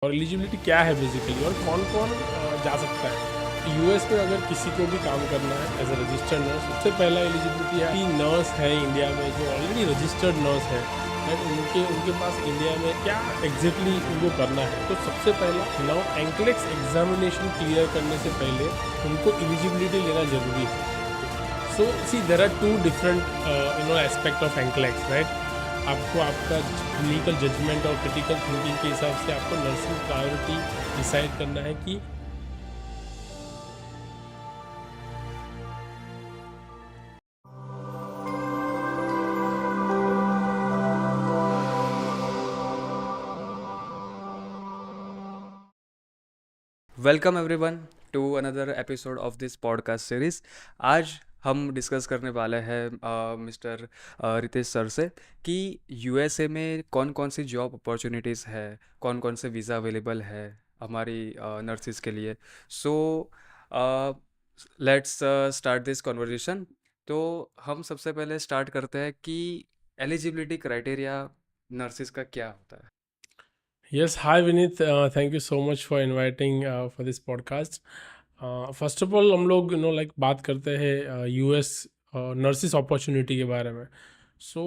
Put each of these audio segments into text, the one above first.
और एलिजिबिलिटी क्या है बेसिकली और कौन कौन जा सकता है। यूएस में अगर किसी को भी काम करना है एज ए रजिस्टर्ड नर्स, सबसे पहला एलिजिबिलिटी है कि नर्स है इंडिया में जो ऑलरेडी रजिस्टर्ड नर्स है, राइट, उनके उनके पास इंडिया में क्या एग्जैक्टली उनको करना है। तो सबसे पहला नाउ एंक्लेक्स एग्जामिनेशन क्लियर करने से पहले उनको एलिजिबिलिटी लेना जरूरी है। So see there are two different aspect of NCLEX, right. आपको आपका क्लिनिकल जजमेंट और क्रिटिकल थिंकिंग के हिसाब से आपको नर्सिंग प्रायोरिटी डिसाइड करना है कि welcome everyone to another episode of this podcast series. आज हम डिस्कस करने वाले हैं मिस्टर रितेश सर से कि यूएसए में कौन कौन सी जॉब अपॉर्चुनिटीज़ है, कौन कौन से वीज़ा अवेलेबल है हमारी नर्सिस के लिए। So let's start this conversation. तो हम सबसे पहले स्टार्ट करते हैं कि एलिजिबिलिटी क्राइटेरिया नर्सिस का क्या होता है। yes, hi Vineet, thank you so much for inviting for this podcast. First of all हम लोग लाइक बात करते हैं यूएस नर्सिस अपॉर्चुनिटी के बारे में। सो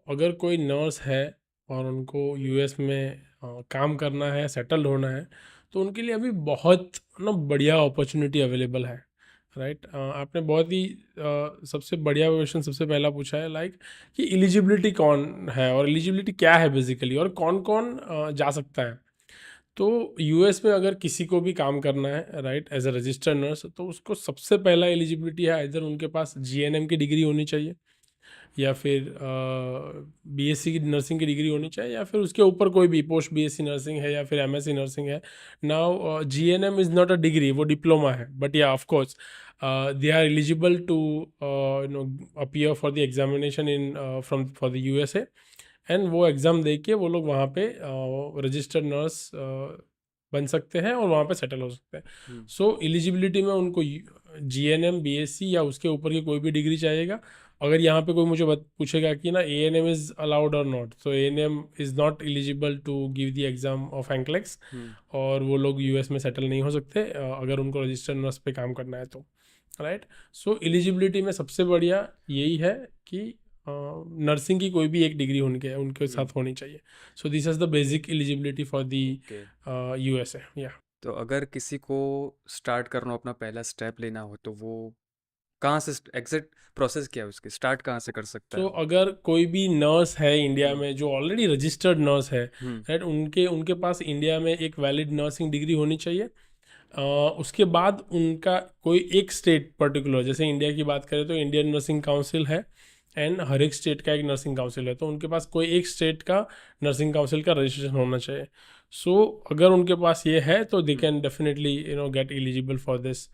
अगर कोई नर्स है और उनको यूएस में काम करना है, सेटल होना है, तो उनके लिए अभी बहुत बढ़िया अपॉर्चुनिटी अवेलेबल है, राइट। आपने बहुत ही सबसे बढ़िया क्वेश्चन सबसे पहला पूछा है, लाइक कि एलिजिबिलिटी कौन है और एलिजिबिलिटी क्या है बेसिकली और कौन कौन जा सकता है। तो यूएस में अगर किसी को भी काम करना है, right, as a registered nurse, तो उसको सबसे पहला एलिजिबिलिटी है इधर उनके पास जीएनएम की डिग्री होनी चाहिए या फिर बीएससी की नर्सिंग की डिग्री होनी चाहिए या फिर उसके ऊपर कोई भी पोस्ट बीएससी नर्सिंग है या फिर एमएससी नर्सिंग है। Now GNM is not a degree, वो डिप्लोमा है, but yeah of course they are eligible to appear for the examination in from for the USA. And वो एग्ज़ाम दे के वो लोग वहाँ पे रजिस्टर्ड नर्स बन सकते हैं और वहाँ पे सेटल हो सकते हैं। सो एलिजिबिलिटी में उनको जीएनएम बीएससी या उसके ऊपर की कोई भी डिग्री चाहिएगा। अगर यहाँ पे कोई मुझे पूछेगा कि ना एएनएम इज़ अलाउड और नॉट, तो ANM is not eligible to give the exam of NCLEX और वो लोग यूएस में सेटल नहीं हो सकते अगर उनको रजिस्टर्ड नर्स पे काम करना है तो, राइट। सो एलिजिबिलिटी में सबसे बढ़िया यही है कि नर्सिंग की कोई भी एक डिग्री उनके साथ होनी चाहिए। So this is the basic eligibility for the USA. या तो अगर किसी को स्टार्ट करना हो, अपना पहला स्टेप लेना हो, तो वो कहाँ से एग्जैक्ट प्रोसेस क्या है उसकी, स्टार्ट कहाँ से कर सकता सो है? अगर कोई भी नर्स है इंडिया में जो ऑलरेडी रजिस्टर्ड नर्स है, हम्म राइट, उनके उनके पास इंडिया में एक वैलिड नर्सिंग डिग्री होनी चाहिए। उसके बाद उनका कोई एक स्टेट पर्टिकुलर, जैसे इंडिया की बात करें तो इंडियन नर्सिंग काउंसिल है एंड हर एक स्टेट का एक नर्सिंग काउंसिल है, तो उनके पास कोई एक स्टेट का नर्सिंग काउंसिल का रजिस्ट्रेशन होना चाहिए। सो अगर उनके पास ये है तो they can definitely get eligible for this.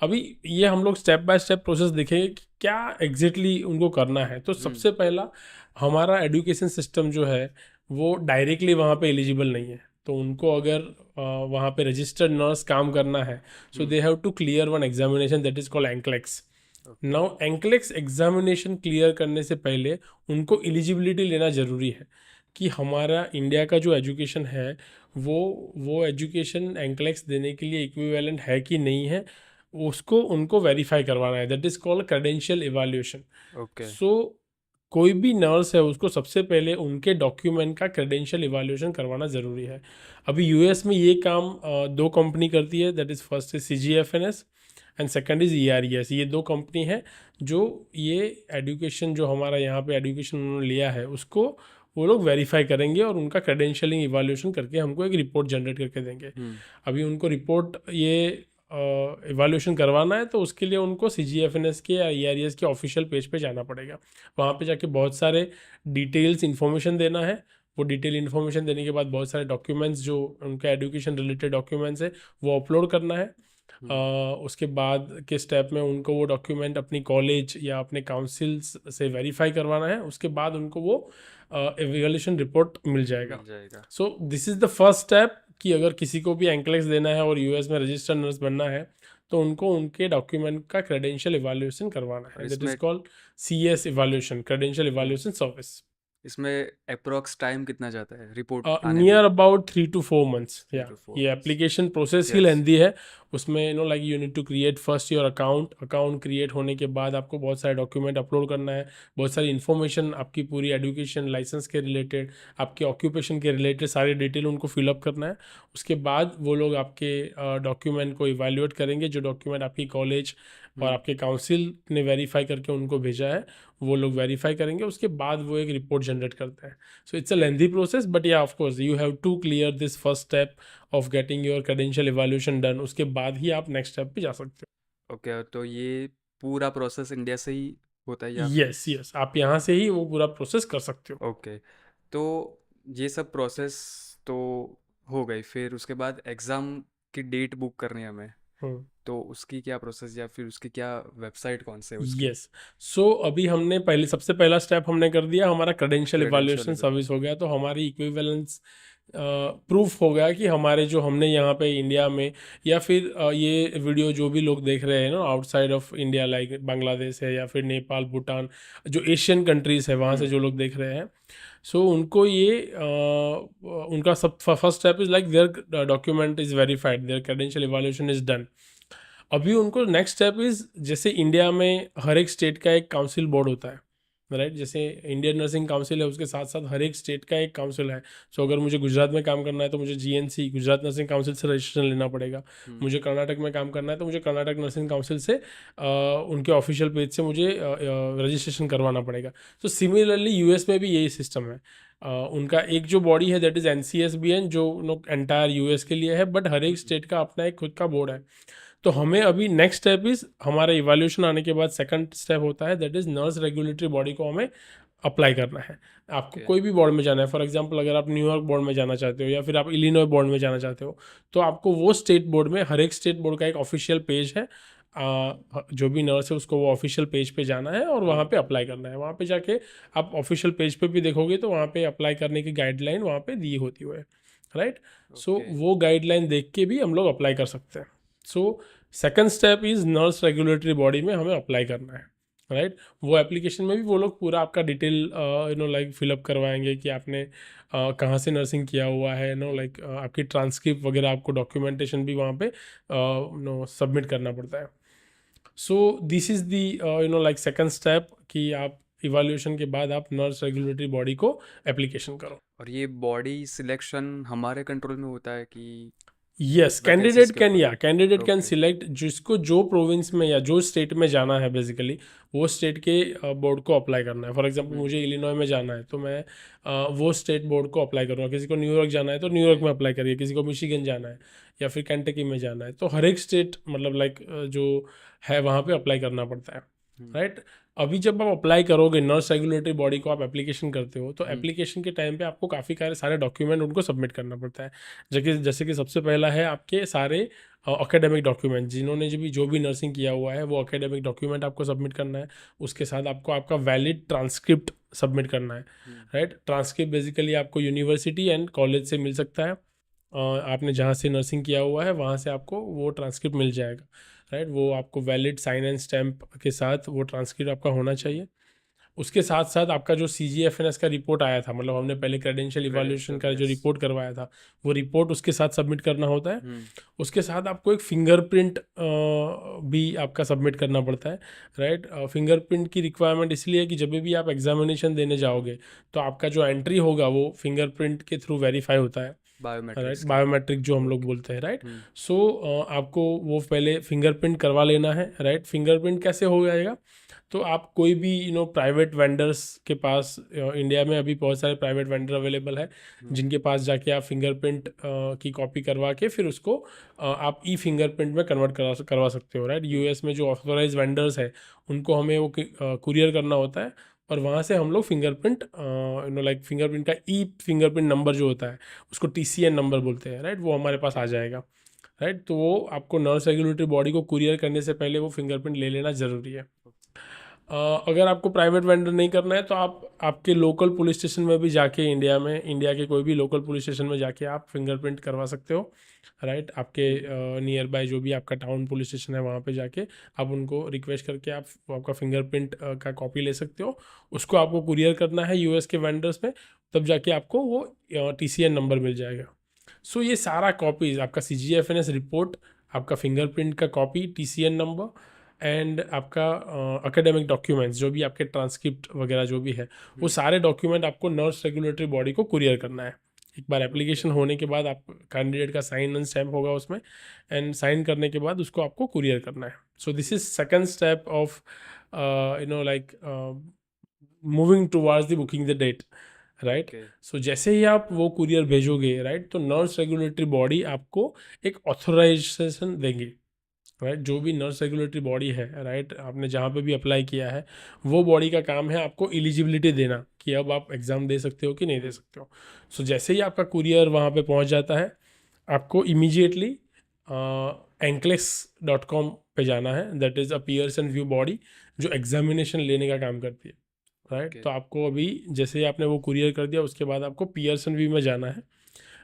अभी ये हम लोग स्टेप बाय स्टेप प्रोसेस देखेंगे कि क्या एग्जैक्टली उनको करना है। तो सबसे पहला हमारा एजुकेशन सिस्टम जो है वो डायरेक्टली वहाँ पे एलिजिबल नहीं है, तो उनको अगर वहाँ पे रजिस्टर्ड नर्स काम करना है, so they have to clear one examination that is called NCLEX. Now NCLEX examination clear करने से पहले उनको एलिजिबिलिटी लेना ज़रूरी है कि हमारा इंडिया का जो एजुकेशन है वो एजुकेशन एंक्लेक्स देने के लिए इक्विवेलेंट है कि नहीं है, उसको उनको वेरीफाई करवाना है। That is called credential evaluation. Okay. So कोई भी नर्स है उसको सबसे पहले उनके डॉक्यूमेंट का क्रेडेंशियल इवैल्यूएशन करवाना ज़रूरी है। अभी यूएस में ये काम दो कंपनी करती है, that is first is CGFNS and second is ERES. ये दो कंपनी है जो ये एजुकेशन जो हमारा यहाँ पे एजुकेशन उन्होंने लिया है उसको वो लोग वेरीफाई करेंगे और उनका क्रेडेंशियलिंग इवैल्यूएशन करके हमको एक रिपोर्ट जनरेट करके देंगे। अभी उनको रिपोर्ट ये इवैल्यूएशन करवाना है तो उसके लिए उनको सीजीएफएनएस के या ईआरईएस के ऑफिशियल पेज पे जाना पड़ेगा। वहाँ पे जाके बहुत सारे डिटेल्स इन्फॉर्मेशन देना है। वो डिटेल इन्फॉर्मेशन देने के बाद बहुत सारे डॉक्यूमेंट्स जो उनका एजुकेशन रिलेटेड डॉक्यूमेंट्स है वो अपलोड करना है। उसके बाद के स्टेप में उनको वो डॉक्यूमेंट अपनी कॉलेज या अपने काउंसिल से वेरीफाई करवाना है। उसके बाद उनको वो एवेल्यूशन रिपोर्ट मिल जाएगा। So this is the first step कि अगर किसी को भी एंक्लेक्स देना है और यूएस में रजिस्टर्ड नर्स बनना है तो उनको उनके डॉक्यूमेंट का क्रेडेंशियल इवैल्यूएशन करवाना है। That is called CS evaluation, credential evaluation service. इसमें अप्रोक्स टाइम कितना जाता है रिपोर्ट आने में? Near about 3 to 4 months, three या टू फोर ये मंथ्स एप्लीकेशन प्रोसेस ही यस। लेंदी है। उसमें like you need to create first your account create होने के बाद आपको बहुत सारे डॉक्यूमेंट अपलोड करना है, बहुत सारी इन्फॉर्मेशन आपकी पूरी एजुकेशन लाइसेंस के रिलेटेड, आपके ऑक्यूपेशन के रिलेटेड सारी डिटेल उनको फिलअप करना है। उसके बाद वो लोग आपके डॉक्यूमेंट को इवैल्यूएट करेंगे, जो डॉक्यूमेंट आपकी कॉलेज और आपके काउंसिल ने वेरीफाई करके उनको भेजा है वो लोग वेरीफाई करेंगे। उसके बाद वो एक रिपोर्ट जनरेट करते हैं। So it's a lengthy process, but yeah, of course, you have to clear this first step of getting your credential evaluation done. उसके बाद ही आप next step पे जा सकते ओके, तो ये पूरा प्रोसेस इंडिया से ही होता है हो। या फिर? Yes, yes, आप यहाँ से ही वो पूरा प्रोसेस कर सकते हो। ओके, तो ये सब प्रोसेस तो हो गई, फिर उसके बाद एग्ज़ाम की डेट बुक करनी है हमें, हम्म। तो उसकी क्या प्रोसेस या फिर उसकी क्या वेबसाइट कौन से है उसकी? यस, सो अभी हमने सबसे पहला स्टेप हमने कर दिया, हमारा क्रेडेंशियल क्रेडेंशियल इवैल्यूएशन सर्विस हो गया। तो हमारी इक्विवेलेंस प्रूफ हो गया कि हमारे जो हमने यहाँ पे इंडिया में, या फिर ये वीडियो जो भी लोग देख रहे हैं ना outside of India, like Bangladesh है या फिर नेपाल, भूटान, जो एशियन कंट्रीज़ है वहाँ से जो लोग देख रहे हैं, सो उनको ये उनका सब first step is like their document is verified, their credential evaluation is done. अभी उनको नेक्स्ट स्टेप इज़, जैसे इंडिया में हर एक स्टेट का एक काउंसिल बोर्ड होता है, राइट? जैसे इंडियन नर्सिंग काउंसिल है, उसके साथ साथ हर एक स्टेट का एक काउंसिल है। सो अगर मुझे गुजरात में काम करना है तो मुझे जीएनसी, गुजरात नर्सिंग काउंसिल से रजिस्ट्रेशन लेना पड़ेगा। मुझे कर्नाटक में काम करना है तो मुझे कर्नाटक नर्सिंग काउंसिल से उनके ऑफिशियल पेज से मुझे रजिस्ट्रेशन करवाना पड़ेगा। तो सिमिलरली यूएस में भी यही सिस्टम है। उनका एक जो बॉडी है दैट इज़ NCSBN, जो एंटायर यूएस के लिए है, बट हर एक स्टेट का अपना एक खुद का बोर्ड है। तो हमें अभी नेक्स्ट स्टेप इज़, हमारा इवैल्यूएशन आने के बाद सेकंड स्टेप होता है that is nurse regulatory body को हमें अप्लाई करना है। आपको ओके। कोई भी बोर्ड में जाना है, फॉर एग्जांपल अगर आप न्यूयॉर्क बोर्ड में जाना चाहते हो या फिर आप इलिनॉय बोर्ड में जाना चाहते हो, तो आपको वो स्टेट बोर्ड में, हर एक स्टेट बोर्ड का एक ऑफिशियल पेज है। जो भी नर्स है उसको वो ऑफिशियल पेज पे जाना है और वहाँ पे अप्लाई करना है। वहाँ पे जाके आप ऑफिशियल पेज पे भी देखोगे तो वहाँ पे अप्लाई करने की गाइडलाइन वहाँ पे दी होती है, राइट? So okay. वो गाइडलाइन देख के भी हम लोग अप्लाई कर सकते हैं। So second step is nurse regulatory body में हमें अप्लाई करना है, राइट? वो एप्लीकेशन में भी वो लोग पूरा आपका डिटेल लाइक फिलअप करवाएंगे कि आपने कहाँ से नर्सिंग किया हुआ है, लाइक आपकी ट्रांसक्रिप्ट वगैरह, आपको डॉक्यूमेंटेशन भी वहाँ पे सबमिट करना पड़ता है। So this is the like second step कि आप इवैल्यूएशन के बाद आप नर्स रेगुलेटरी बॉडी को एप्लीकेशन करो। और ये बॉडी सिलेक्शन हमारे कंट्रोल में होता है कि यस, वैकेंसीज के ऊपर? Candidate can okay. सिलेक्ट जिसको जो प्रोविंस में या जो स्टेट में जाना है, बेसिकली वो स्टेट के बोर्ड को अप्लाई करना है। फॉर एग्जांपल मुझे इलिनॉय में जाना है तो मैं वो स्टेट बोर्ड को अप्लाई करूँगा। किसी को न्यूयॉर्क जाना है तो न्यूयॉर्क में अप्लाई करिए, किसी को मिशिगन जाना है या फिर केंटकी में जाना है, तो हर एक स्टेट मतलब लाइक जो है वहाँ पे अप्लाई करना पड़ता है, राइट? अभी जब आप अप्लाई करोगे नर्स रेगुलेटरी बॉडी को, आप एप्लीकेशन करते हो तो एप्लीकेशन के टाइम पे आपको काफ़ी सारे डॉक्यूमेंट उनको सबमिट करना पड़ता है। जैसे कि सबसे पहला है आपके सारे एकेडमिक डॉक्यूमेंट, जिन्होंने जो भी नर्सिंग किया हुआ है वो एकेडमिक डॉक्यूमेंट आपको सबमिट करना है। उसके साथ आपको आपका वैलिड ट्रांसक्रिप्ट सबमिट करना है, राइट? ट्रांसक्रिप्ट बेसिकली आपको यूनिवर्सिटी एंड कॉलेज से मिल सकता है। आपने जहाँ से नर्सिंग किया हुआ है वहाँ से आपको वो ट्रांसक्रिप्ट मिल जाएगा, राइट? वो आपको वैलिड साइन एंड स्टैम्प के साथ वो ट्रांसक्रिप्ट आपका होना चाहिए। उसके साथ साथ आपका जो CGFNS का रिपोर्ट आया था, मतलब हमने पहले क्रेडेंशियल इवैल्यूएशन का जो यस। रिपोर्ट करवाया था, वो रिपोर्ट उसके साथ सबमिट करना होता है। उसके साथ आपको एक फिंगरप्रिंट भी आपका सबमिट करना पड़ता है, राइट? फिंगरप्रिंट की रिक्वायरमेंट इसलिए है कि जब भी आप एग्जामिनेशन देने जाओगे तो आपका जो एंट्री होगा वो फिंगरप्रिंट के थ्रू वेरीफाई होता है, राइट? बायोमेट्रिक्स के। बायोमेट्रिक जो हम लोग ओके। बोलते हैं, राइट? सो आपको वो पहले फिंगरप्रिंट करवा लेना है, राइट? फिंगरप्रिंट कैसे हो जाएगा? तो आप कोई भी प्राइवेट वेंडर्स के पास, इंडिया में अभी बहुत सारे प्राइवेट वेंडर अवेलेबल है जिनके पास जाके आप फिंगरप्रिंट की कॉपी करवा के फिर उसको आप फिंगरप्रिंट में कन्वर्ट करवा सकते हो, राइट? यूएस में जो ऑथोराइज वेंडर्स है उनको हमें वो कुरियर करना होता है और वहाँ से हम लोग फिंगरप्रिंट लाइक फिंगरप्रिंट का फिंगरप्रिंट नंबर जो होता है उसको TCN नंबर बोलते हैं, राइट? वो हमारे पास आ जाएगा, राइट? तो वो आपको नर्स रेगुलेटरी बॉडी को कुरियर करने से पहले वो फिंगरप्रिंट ले लेना ज़रूरी है। अगर आपको प्राइवेट वेंडर नहीं करना है तो आप आपके लोकल पुलिस स्टेशन में भी जाके, इंडिया के कोई भी लोकल पुलिस स्टेशन में जाके आप फिंगरप्रिंट करवा सकते हो, राइट। आपके नियर बाय जो भी आपका टाउन पुलिस स्टेशन है वहाँ पे जाके आप उनको रिक्वेस्ट करके आप आपका फिंगरप्रिंट का कॉपी ले सकते हो। उसको आपको कुरियर करना है यूएस के वेंडर्स में, तब जाके आपको वो TCN नंबर मिल जाएगा। सो ये सारा कॉपीज आपका CGFNS रिपोर्ट, आपका फिंगरप्रिंट का कॉपी, TCN नंबर एंड आपका एकेडमिक डॉक्यूमेंट्स जो भी आपके ट्रांसक्रिप्ट वगैरह जो भी है, वो सारे डॉक्यूमेंट आपको नर्स रेगुलेटरी बॉडी को कुरियर करना है। एक बार एप्लीकेशन होने के बाद आप कैंडिडेट का साइन एंड स्टैम्प होगा उसमें, एंड साइन करने के बाद उसको आपको कुरियर करना है। So this is second step of like moving towards the booking the date, right. Okay. So जैसे ही आप वो कुरियर भेजोगे, राइट, तो नर्स रेगुलेटरी बॉडी आपको एक ऑथराइजेशन देंगे, राइट। जो भी नर्स रेगुलेटरी बॉडी है, राइट, आपने जहाँ पे भी अप्लाई किया है, वो बॉडी का काम है आपको एलिजिबिलिटी देना कि अब आप एग्ज़ाम दे सकते हो कि नहीं दे सकते हो। सो जैसे ही आपका कुरियर वहाँ पे पहुँच जाता है, आपको इमीजिएटली NCLEX.com पे जाना है। That is a Pearson view body जो एग्जामिनेशन लेने का काम करती है, राइट। ओके। तो आपको अभी जैसे ही आपने वो कुरियर कर दिया, उसके बाद आपको पियर्सन व्यू में जाना है।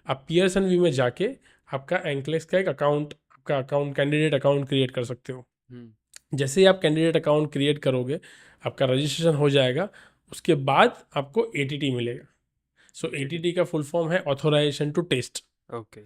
आप पियर्सन व्यू में जाके आपका NCLEX का एक अकाउंट, आपका अकाउंट, कैंडिडेट अकाउंट क्रिएट कर सकते हो। जैसे ही आप कैंडिडेट अकाउंट क्रिएट करोगे, आपका रजिस्ट्रेशन हो जाएगा। उसके बाद आपको ATT मिलेगा। सो ATT का फुल फॉर्म है authorization to test. Okay.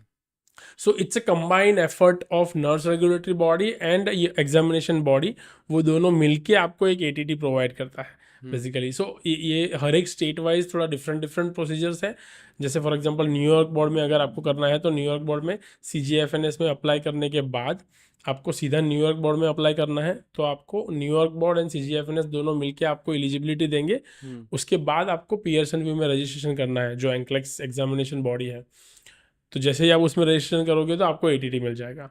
So it's a combined effort of nurse regulatory body and examination body, वो दोनों मिलके आपको एक ATT प्रोवाइड करता है बेसिकली। सो ये हर एक स्टेट वाइज थोड़ा डिफरेंट डिफरेंट प्रोसीजर्स है। जैसे फॉर एग्जांपल न्यूयॉर्क बोर्ड में अगर आपको करना है तो न्यूयॉर्क बोर्ड में CGFNS में अप्लाई करने के बाद आपको सीधा न्यूयॉर्क बोर्ड में अप्लाई करना है, तो आपको न्यूयॉर्क बोर्ड एंड CGFNS दोनों मिलके आपको एलिजिबिलिटी देंगे। उसके बाद आपको पियर्सन व्यू में रजिस्ट्रेशन करना है, जो NCLEX एग्जामिनेशन बॉडी है। तो जैसे ही आप उसमें रजिस्ट्रेशन करोगे तो आपको ATT मिल जाएगा।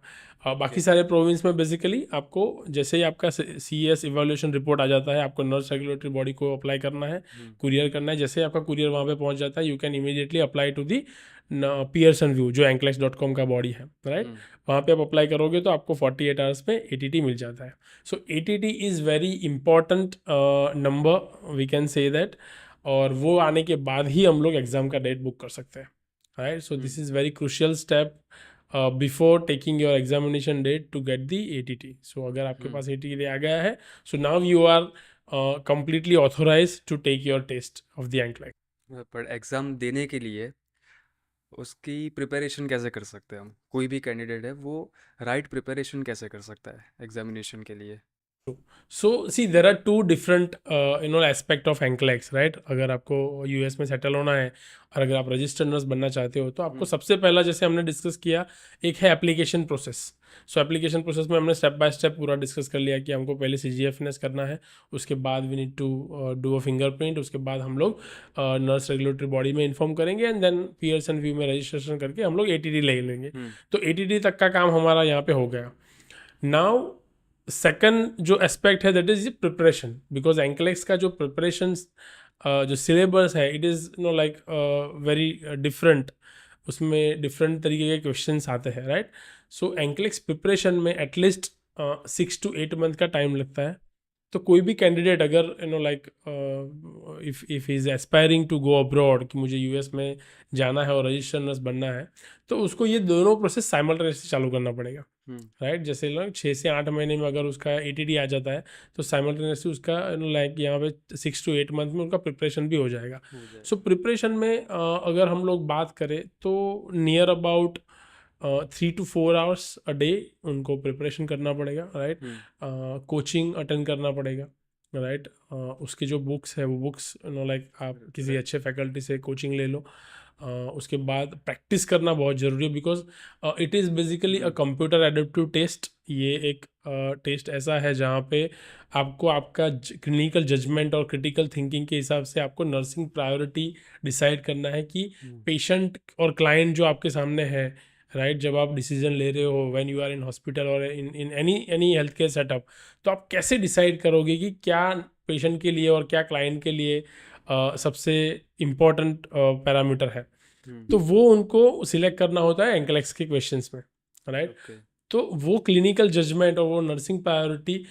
बाकी सारे प्रोविंस में बेसिकली आपको जैसे ही आपका CES इवैल्यूएशन रिपोर्ट आ जाता है, आपको नर्स रेगुलेटरी बॉडी को अप्लाई करना है, कुरियर करना है। जैसे ही आपका कुरियर वहाँ पे पहुँच जाता है, you can immediately apply to the Pearson VUE जो NCLEX.com का बॉडी है, राइट। वहाँ पे आप अप्लाई करोगे तो आपको 48 आवर्स में ATT मिल जाता है। So ATT is very important number, we can say that. और वो आने के बाद ही हम लोग एग्ज़ाम का डेट बुक कर सकते हैं, right? So this is very crucial step before taking your examination date to get the ATT. So अगर आपके पास ATT आ गया है, so now you are completely authorized to take your test of the NCLEX. पर exam देने के लिए उसकी preparation कैसे कर सकते हैं हम? कोई भी कैंडिडेट है वो राइट प्रिपरेशन कैसे कर सकता है एग्जामिनेशन के लिए? So see, there are two different aspect of NCLEX, right? अगर आपको US में सेटल होना है और अगर आप रजिस्टर्ड नर्स बनना चाहते हो, तो आपको सबसे पहला, जैसे हमने डिस्कस किया, एक है एप्लीकेशन प्रोसेस। सो एप्लीकेशन प्रोसेस में हमने स्टेप बाय स्टेप पूरा डिस्कस कर लिया कि हमको पहले CGFNS करना है, उसके बाद we need to do a fingerprint, उसके बाद हम लोग नर्स रेगुलेटरी बॉडी में इन्फॉर्म करेंगे एंड देन पियर्सन व्यू में रजिस्ट्रेशन करके हम लोग ATT ले लेंगे। तो ATT तक का काम हमारा यहाँ पे हो गया। नाउ सेकंड जो एस्पेक्ट है that is preparation, because NCLEX का जो प्रिपरेशन जो सिलेबस है, it is like very different. उसमें डिफरेंट तरीके के क्वेश्चंस आते हैं, राइट। सो NCLEX प्रिपरेशन में एटलीस्ट 6 to 8 मंथ का टाइम लगता है। तो कोई भी कैंडिडेट अगर like if is aspiring to go abroad, कि मुझे US में जाना है और रजिस्टर नर्स बनना है, तो उसको ये दोनों प्रोसेस साइमल्टेनियसली चालू करना पड़ेगा, राइट। जैसे लोग 6 से 8 महीने में अगर उसका ATT आ जाता है, तो साइमल्टेनियसली उसका लाइक यहाँ पे 6 to 8 मंथ में उनका प्रिपरेशन भी हो जाएगा। सो प्रिपरेशन में अगर हम लोग बात करें तो near about 3 to 4 hours a day उनको प्रिपरेशन करना पड़ेगा, राइट। कोचिंग अटेंड करना पड़ेगा, राइट। उसके जो बुक्स है वो बुक्स लाइक आप किसी अच्छे फैकल्टी से कोचिंग ले लो। उसके बाद प्रैक्टिस करना बहुत ज़रूरी है, because it is basically a computer adaptive test. ये एक टेस्ट ऐसा है जहाँ पे आपको आपका क्लिनिकल जजमेंट और क्रिटिकल थिंकिंग के हिसाब से आपको नर्सिंग प्रायोरिटी डिसाइड करना है कि पेशेंट और क्लाइंट जो आपके सामने है, राइट, जब आप डिसीजन ले रहे हो when you are in hospital और in any health care setup, तो आप कैसे डिसाइड करोगे कि क्या पेशेंट के लिए और क्या क्लाइंट के लिए सबसे इम्पोर्टेंट पैरामीटर है। तो वो उनको सिलेक्ट करना होता है NCLEX के क्वेश्चंस में, राइट। तो वो क्लिनिकल जजमेंट और वो नर्सिंग प्रायोरिटी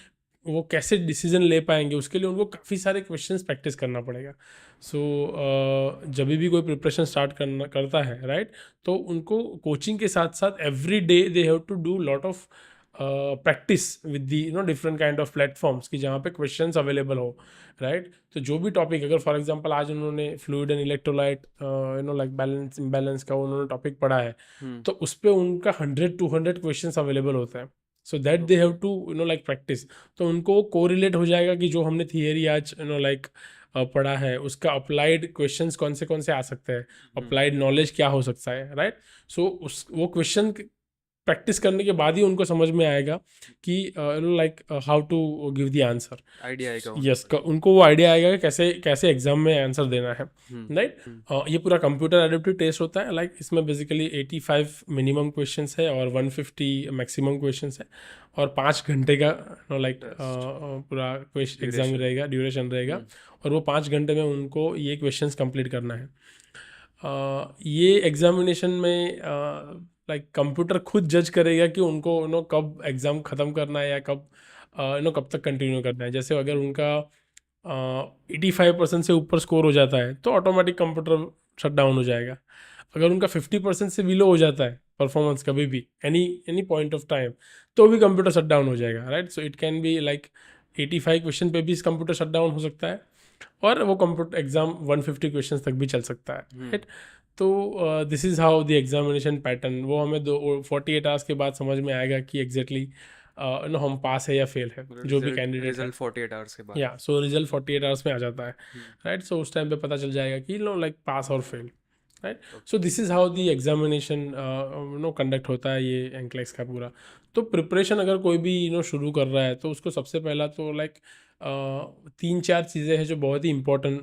वो कैसे डिसीजन ले पाएंगे, उसके लिए उनको काफ़ी सारे क्वेश्चंस प्रैक्टिस करना पड़ेगा। सो जब भी कोई प्रिपरेशन स्टार्ट करता है, राइट, तो उनको कोचिंग के साथ साथ every day they have to do lot of practice with the different kind of platforms की जहाँ पे क्वेश्चंस अवेलेबल हो, राइट। तो जो भी टॉपिक, अगर फॉर एग्जांपल आज उन्होंने fluid and electrolyte like balance imbalance का उन्होंने टॉपिक पढ़ा है, तो उस पर उनका 100-200 क्वेश्चंस अवेलेबल होता है। So that they have to like practice. तो उनको कोरिलेट हो जाएगा कि जो हमने थियरी आज लाइक पढ़ा है उसका अप्लाइड क्वेश्चंस कौन से आ सकते हैं, अप्लाइड नॉलेज क्या हो सकता है, राइट। सो उस वो क्वेश्चन प्रैक्टिस करने के बाद ही उनको समझ में आएगा कि like how to give the answer, idea आएगा यस, उनको वो आइडिया आएगा कि कैसे कैसे एग्जाम में आंसर देना है, राइट। ये पूरा कंप्यूटर एडेप्टिव टेस्ट होता है, लाइक इसमें बेसिकली 85 मिनिमम क्वेश्चंस है और 150 मैक्सिमम क्वेश्चंस है, और 5 घंटे का लाइक पूरा एग्जाम रहेगा, ड्यूरेशन रहेगा, और वो 5 घंटे में उनको ये क्वेश्चंस कंप्लीट करना है। ये एग्जामिनेशन में लाइक कंप्यूटर खुद जज करेगा कि उनको कब एग्ज़ाम ख़त्म करना है या कब कब तक कंटिन्यू करना है। जैसे अगर उनका 85% से ऊपर स्कोर हो जाता है तो ऑटोमेटिक कंप्यूटर शट डाउन हो जाएगा। अगर उनका 50% से बिलो हो जाता है परफॉर्मेंस कभी भी एनी पॉइंट ऑफ टाइम, तो भी कंप्यूटर शट डाउन हो जाएगा, right. So it can be like 85 question पे भी कंप्यूटर शट डाउन हो सकता है, और वो कंप्यूटर एग्ज़ाम 150 क्वेश्चन तक भी चल सकता है, राइट। तो this is how the examination pattern, वो हमें 48 आवर्स के बाद समझ में आएगा कि एग्जैक्टली हम पास है या फेल है, जो भी कैंडिडेट है। रिजल्ट 48 आवर्स के बाद, या सो रिजल्ट 48 आवर्स में आ जाता है, राइट। सो उस टाइम पे पता चल जाएगा कि लाइक पास और fail, right. So this is how the examination conduct होता है, ये एंक्लेक्स का पूरा। तो प्रिपरेशन अगर कोई भी शुरू कर रहा है तो उसको सबसे पहला तो लाइक 3-4 चीज़ें हैं जो बहुत ही इंपॉर्टेंट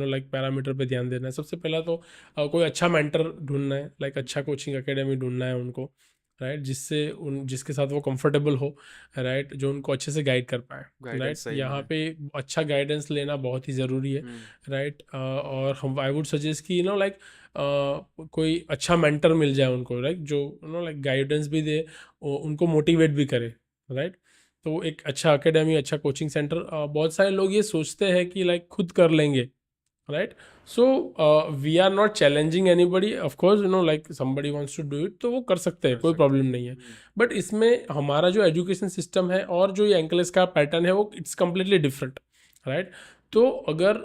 लाइक पैरामीटर पे ध्यान देना है। सबसे पहला तो कोई अच्छा मेंटर ढूंढना है, लाइक अच्छा कोचिंग एकेडमी ढूंढना है उनको, राइट, जिसके साथ वो कंफर्टेबल हो, राइट, जो उनको अच्छे से गाइड कर पाए, राइट। यहाँ पे अच्छा गाइडेंस लेना बहुत ही ज़रूरी है, राइट। और हम आई वुड सजेस्ट कि लाइक कोई अच्छा मेंटर मिल जाए उनको, राइट, जो लाइक गाइडेंस भी दे, उनको मोटिवेट भी करे, राइट। तो एक अच्छा एकेडमी, अच्छा कोचिंग सेंटर, बहुत सारे लोग ये सोचते हैं कि लाइक खुद कर लेंगे, right. So we are not challenging anybody, of course like somebody wants to do it, तो वो कर सकते हैं, कोई प्रॉब्लम नहीं है। बट इसमें हमारा जो एजुकेशन सिस्टम है और जो ये एंक्लेस का पैटर्न है वो इट्स कम्प्लीटली डिफरेंट, राइट। तो अगर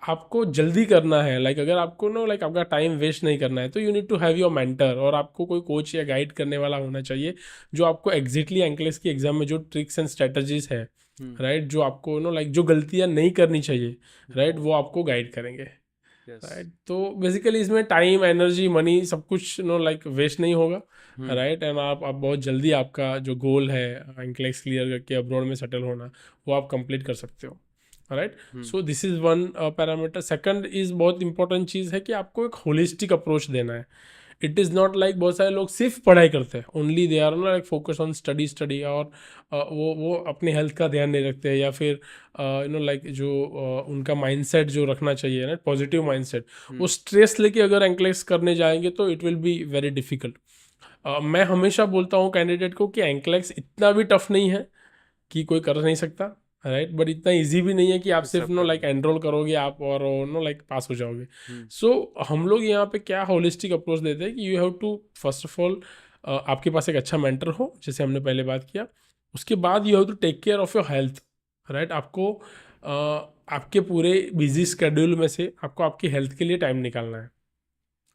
आपको जल्दी करना है, लाइक अगर आपको लाइक आपका टाइम वेस्ट नहीं करना है, तो you need to have your mentor, और आपको कोई कोच या गाइड करने वाला होना चाहिए जो आपको एग्जैक्टली एंक्लेस की एग्जाम में जो ट्रिक्स एंड स्ट्रेटजीज है, राइट, जो आपको लाइक जो गलतियां नहीं करनी चाहिए, राइट, वो आपको गाइड करेंगे, राइट। तो बेसिकली इसमें टाइम, एनर्जी, मनी सब कुछ लाइक वेस्ट नहीं होगा, राइट। एंड आप बहुत जल्दी आपका जो गोल है एंक्लेस क्लियर करके अब्रॉड में सेटल होना, वो आप कंप्लीट कर सकते हो, right. So this is one parameter. Second is बहुत इंपॉर्टेंट चीज़ है कि आपको एक होलिस्टिक अप्रोच देना है। इट इज़ नॉट लाइक बहुत सारे लोग सिर्फ पढ़ाई करते हैं, only they are like focus on study, और वो अपनी हेल्थ का ध्यान नहीं रखते हैं, या फिर लाइक जो उनका माइंडसेट जो रखना चाहिए ना, पॉजिटिव माइंडसेट, वो स्ट्रेस लेके अगर एंक्लेस करने जाएंगे तो it will be very difficult. मैं हमेशा बोलता हूँ कैंडिडेट को कि एंक्लेस इतना भी टफ नहीं है कि कोई कर नहीं सकता, राइट, बट इतना इजी भी नहीं है कि आप सिर्फ लाइक एनरोल करोगे आप और लाइक पास हो जाओगे। सो हम लोग यहाँ पे क्या होलिस्टिक अप्रोच देते हैं कि you have to first of all आपके पास एक अच्छा मेंटर हो, जैसे हमने पहले बात किया। उसके बाद you have to take care of your health, right. आपको आपके पूरे बिजी स्केड्यूल में से आपको आपकी हेल्थ के लिए टाइम निकालना है,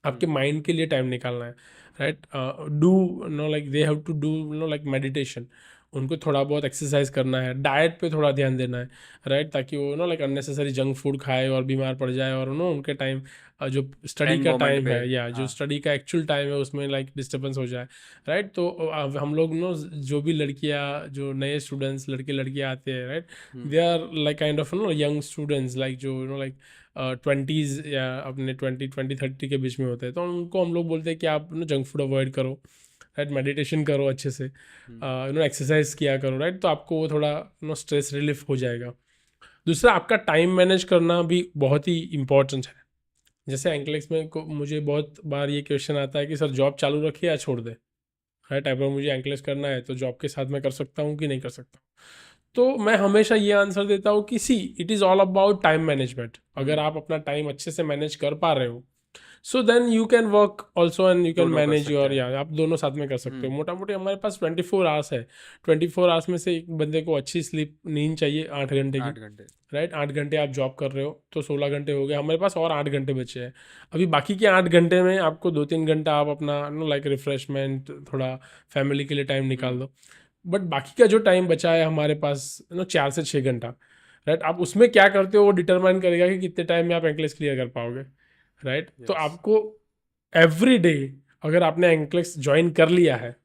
आपके माइंड के लिए टाइम निकालना है, right. Do like they have to do like meditation, उनको थोड़ा बहुत एक्सरसाइज करना है, डाइट पे थोड़ा ध्यान देना है, राइट, ताकि वो लाइक अननेसेसरी जंक फूड खाए और बीमार पड़ जाए, और उनके टाइम जो स्टडी का टाइम है या जो स्टडी का एक्चुअल टाइम है उसमें लाइक डिस्टर्बेंस हो जाए, राइट। तो हम लोग जो भी लड़कियाँ, जो नए स्टूडेंट्स, लड़के लड़कियाँ आते हैं, right, they are like kind of young students, like जो लाइक 20s या अपने 20-30 के बीच में होते हैं, तो उनको हम लोग बोलते हैं कि आप जंक फूड अवॉइड करो, राइट, मेडिटेशन करो अच्छे से, एक्सरसाइज किया करो, राइट। तो आपको वो थोड़ा स्ट्रेस रिलीफ हो जाएगा। दूसरा, आपका टाइम मैनेज करना भी बहुत ही इम्पोर्टेंट है। जैसे एंक्लेक्स में मुझे बहुत बार ये क्वेश्चन आता है कि सर जॉब चालू रखिए या छोड़ दें, राइट। अगर मुझे एंक्लेक्स करना है तो जॉब के साथ मैं कर सकता हूँ कि नहीं कर सकता। तो मैं हमेशा ये आंसर देता हूँ कि see it is all about time management. अगर आप अपना टाइम अच्छे से मैनेज कर पा रहे हो so then you can work also and you can दोनों कर मैनेज सकते योर, हैं। या आप दोनों साथ में कर सकते हो। हम्म। मोटा मोटी हमारे पास 24 आवर्स है। 24 आवर्स में से एक बंदे को अच्छी स्लीप नींद चाहिए 8 घंटे की, 8 घंटे। राइट। 8 घंटे आप जॉब कर रहे हो तो 16 घंटे हो गए, हमारे पास और 8 घंटे बचे हैं। अभी बाकी के 8 घंटे में आपको 2-3 घंटा आप अपना नो लाइक रिफ्रेशमेंट, थोड़ा फैमिली के लिए टाइम निकाल हम्म। दो। बट बाकी का जो टाइम बचा है हमारे पास 4 से 6 घंटा, राइट, आप उसमें क्या करते हो वो डिटरमाइन करेगा कि कितने टाइम में आप एंक्लेस क्लियर कर पाओगे, राइट। तो यस। आपको एवरी डे, अगर आपने एंक्लेस ज्वाइन कर लिया है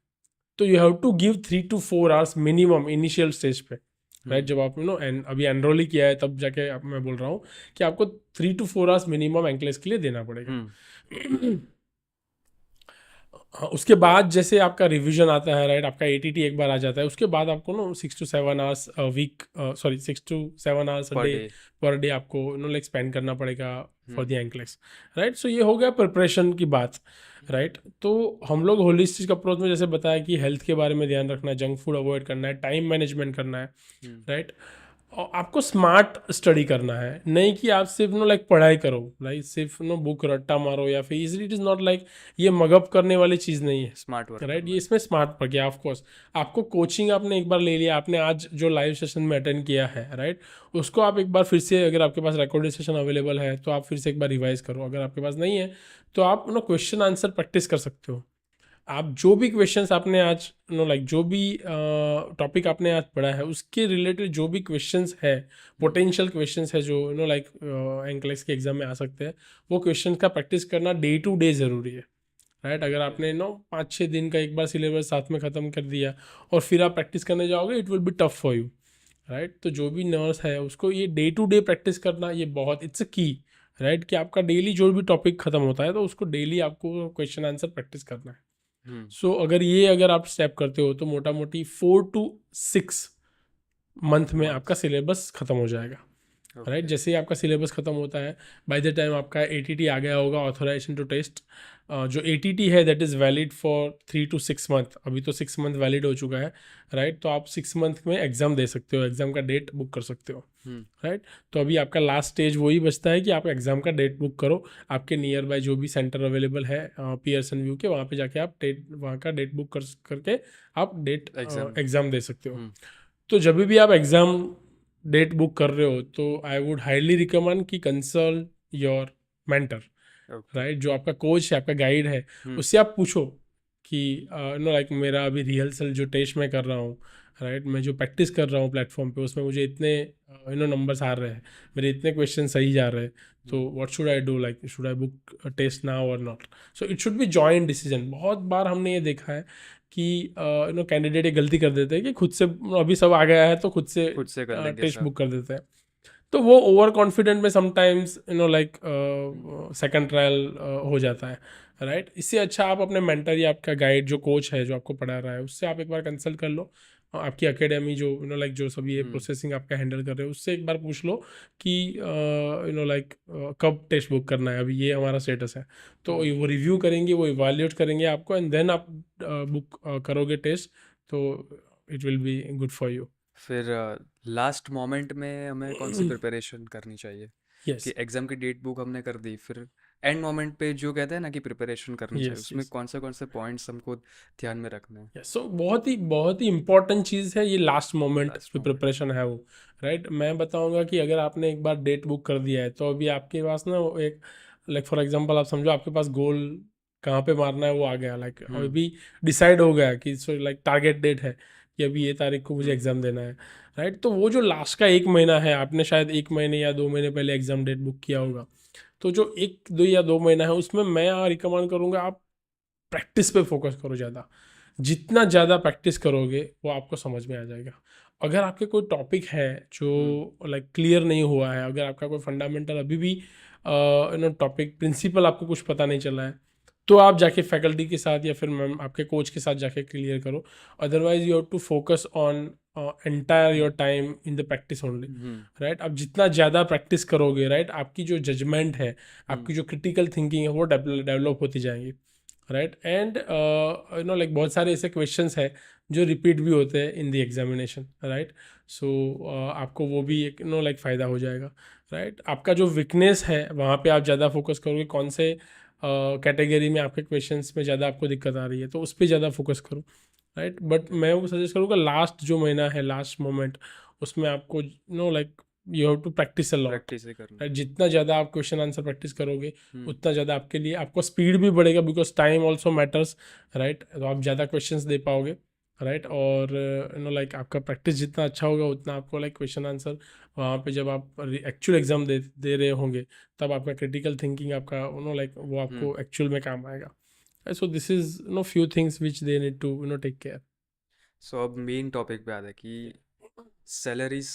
तो you have to give 3 to 4 hours minimum initial stage पे, राइट। हम्म। जब आप अभी एनरोल ही किया है तब जाके मैं बोल रहा हूँ कि आपको 3 to 4 आवर्स मिनिमम एंक्लेस के लिए देना पड़ेगा। हम्म। हाँ, उसके बाद जैसे आपका रिवीजन आता है, राइट, आपका एटीटी एक बार आ जाता है, उसके बाद आपको 6 to 7 hours week, sorry 6 to 7 hours per day, day. Per day आपको लाइक स्पेंड करना पड़ेगा for the hmm. NCLEX, right. So ये हो गया प्रिपरेशन की बात, राइट। तो हम लोग होलिस्टिक अप्रोच में जैसे बताया कि हेल्थ के बारे में ध्यान रखना है, जंक फूड अवॉइड करना है, टाइम मैनेजमेंट करना है, हम्म। राइट। और आपको स्मार्ट स्टडी करना है, नहीं कि आप सिर्फ लाइक पढ़ाई करो, लाइक सिर्फ बुक रट्टा मारो या फिर easily, it is not like, ये मगअप करने वाली चीज़ नहीं है, स्मार्ट वर्क राइट। करना ये है। इसमें स्मार्ट पड़ गया। ऑफ कोर्स आपको कोचिंग आपने एक बार ले लिया, आपने आज जो लाइव सेशन में अटेंड किया है, राइट, उसको आप एक बार फिर से, अगर आपके पास रिकॉर्डेड सेशन अवेलेबल है तो आप फिर से एक बार रिवाइज करो। अगर आपके पास नहीं है तो आप क्वेश्चन आंसर प्रैक्टिस कर सकते हो। आप जो भी क्वेश्चंस आपने आज लाइक जो भी टॉपिक आपने आज पढ़ा है उसके रिलेटेड जो भी क्वेश्चंस है, पोटेंशियल क्वेश्चंस है जो लाइक एंक्लेक्स के एग्जाम में आ सकते हैं, वो क्वेश्चन का प्रैक्टिस करना डे टू डे ज़रूरी है, राइट। अगर आपने 5-6 दिन का एक बार सिलेबस साथ में ख़त्म कर दिया और फिर आप प्रैक्टिस करने जाओगे, it will be tough for you, right. तो जो भी नर्स है उसको ये डे टू डे प्रैक्टिस करना, ये बहुत इट्स अ की, राइट, कि आपका डेली जो भी टॉपिक ख़त्म होता है तो उसको डेली आपको क्वेश्चन आंसर प्रैक्टिस करना है। हम्म। सो अगर आप स्टेप करते हो तो मोटा मोटी 4 to 6 मंथ में आपका मंथ्स। सिलेबस खत्म हो जाएगा, राइट। ओके। जैसे ही आपका सिलेबस खत्म होता है, बाय द टाइम आपका एटीटी आ गया होगा, ऑथराइजेशन टू टेस्ट। जो एटीटी है that is valid for 3 to 6 month, अभी तो 6 मंथ वैलिड हो चुका है, राइट। तो आप 6 मंथ में एग्ज़ाम दे सकते हो, एग्ज़ाम का डेट बुक कर सकते हो, हम्म। राइट। तो अभी आपका लास्ट स्टेज वही बचता है कि आप एग्ज़ाम का डेट बुक करो। आपके नियर बाय जो भी सेंटर अवेलेबल है पियर्सन व्यू के, वहाँ पे जाके आप वहाँ का डेट बुक करके आप एग्जाम। एग्ज़ाम दे सकते हो। हम्म। तो जब भी आप एग्ज़ाम डेट बुक कर रहे हो तो आई वुड हाईली रिकमेंड कि consult your mentor, okay. Right. जो आपका कोच है, आपका गाइड है, हम्म। उससे आप पूछो कि लाइक मेरा अभी रिहर्सल जो टेस्ट मैं कर रहा हूँ, राइट, मैं जो प्रैक्टिस कर रहा हूँ प्लेटफॉर्म पे, उसमें मुझे इतने नंबर्स आ रहे हैं, मेरे इतने क्वेश्चन सही जा रहे हैं, तो what should I do, like should I book test now और not. So it should be joint decision. बहुत बार हमने ये देखा है कि कैंडिडेट ये गलती कर देते हैं कि खुद से, अभी सब आ गया है तो खुद से खुद से कर लेंगे टेस्ट सब। बुक कर देते हैं। तो वो ओवर कॉन्फिडेंट में समटाइम्स लाइक सेकंड ट्रायल हो जाता है, राइट। इससे अच्छा आप अपने मेंटर या आपका गाइड जो कोच है जो आपको पढ़ा रहा है उससे आप एक बार कंसल्ट कर लो। आपकी एकेडमी जो लाइक जो सभी ये हम्म। प्रोसेसिंग आपका हैंडल कर रहे हो उससे एक बार पूछ लो कि लाइक कब टेस्ट बुक करना है, अभी ये हमारा स्टेटस है। तो हम्म। वो रिव्यू करेंगे, वो इवाल्यूएट करेंगे आपको, एंड देन आप बुक करोगे टेस्ट, तो it will be good for you. फिर लास्ट मोमेंट में हमें कौन सी प्रिपरेशन करनी चाहिए? यस, कि एग्जाम की डेट बुक हमने कर दी, फिर एंड मोमेंट पे जो कहते हैं ना कि प्रिपरेशन करनी चाहिए, यस, उसमें यस। कौन से पॉइंट्स हमको ध्यान में रखने हैं? सो बहुत ही इंपॉर्टेंट चीज़ है ये, लास्ट मोमेंट लास्ट जो मोमेंट। प्रिपरेशन है वो, राइट। मैं बताऊंगा कि अगर आपने एक बार डेट बुक कर दिया है तो अभी आपके पास ना वो एक, लाइक फॉर एग्जांपल आप समझो आपके पास गोल कहाँ पे मारना है वो आ गया, लाइक हम्म। अभी डिसाइड हो गया कि सो लाइक टारगेट डेट है कि अभी ये तारीख को मुझे हम्म। एग्ज़ाम देना है, राइट। तो वो जो लास्ट का 1 महीना है, आपने शायद 1 महीने या 2 महीने पहले एग्ज़ाम डेट बुक किया होगा, तो जो 1-2 या 2 महीना है उसमें मैं रिकमेंड करूँगा आप प्रैक्टिस पे फोकस करो ज़्यादा। जितना ज़्यादा प्रैक्टिस करोगे वो आपको समझ में आ जाएगा। अगर आपके कोई टॉपिक है जो हम्म। लाइक क्लियर नहीं हुआ है, अगर आपका कोई फंडामेंटल अभी भी टॉपिक प्रिंसिपल आपको कुछ पता नहीं चला है, तो आप जाके फैकल्टी के साथ या फिर मैम आपके कोच के साथ जाके क्लियर करो। Otherwise you have to focus on entire your time in the practice only, hmm. Right. आप जितना ज़्यादा प्रैक्टिस करोगे, राइट, आपकी जो जजमेंट है, हम्म। आपकी जो क्रिटिकल थिंकिंग है वो डेवलप होती जाएंगी, राइट। एंड लाइक बहुत सारे ऐसे क्वेश्चंस है जो रिपीट भी होते हैं इन द एग्जामिनेशन, राइट। सो आपको वो भी एक लाइक फ़ायदा हो जाएगा, राइट। आपका जो वीकनेस है वहाँ पे आप ज़्यादा फोकस करोगे, कौन से कैटेगरी में आपके क्वेश्चंस में ज़्यादा आपको दिक्कत आ रही है तो उस पर ज़्यादा फोकस करो, राइट। बट मैं वो सजेस्ट करूँगा लास्ट जो महीना है, लास्ट मोमेंट, उसमें आपको like you have to practice a lot, practice ही करना। राइट। जितना ज़्यादा आप क्वेश्चन आंसर प्रैक्टिस करोगे उतना हम्म ज़्यादा आपके लिए, आपको स्पीड भी बढ़ेगा because time also matters, right. तो आप ज़्यादा क्वेश्चंस दे पाओगे, राइट। और लाइक आपका प्रैक्टिस जितना अच्छा होगा उतना आपको लाइक क्वेश्चन आंसर वहाँ पे जब आप एक्चुअल एग्जाम दे रहे होंगे तब आपका क्रिटिकल थिंकिंग आपका लाइक वो हम्म आपको एक्चुअल में काम आएगा। So this is few things which they need to take care. So अब मेन टॉपिक पे आता है कि सैलरीज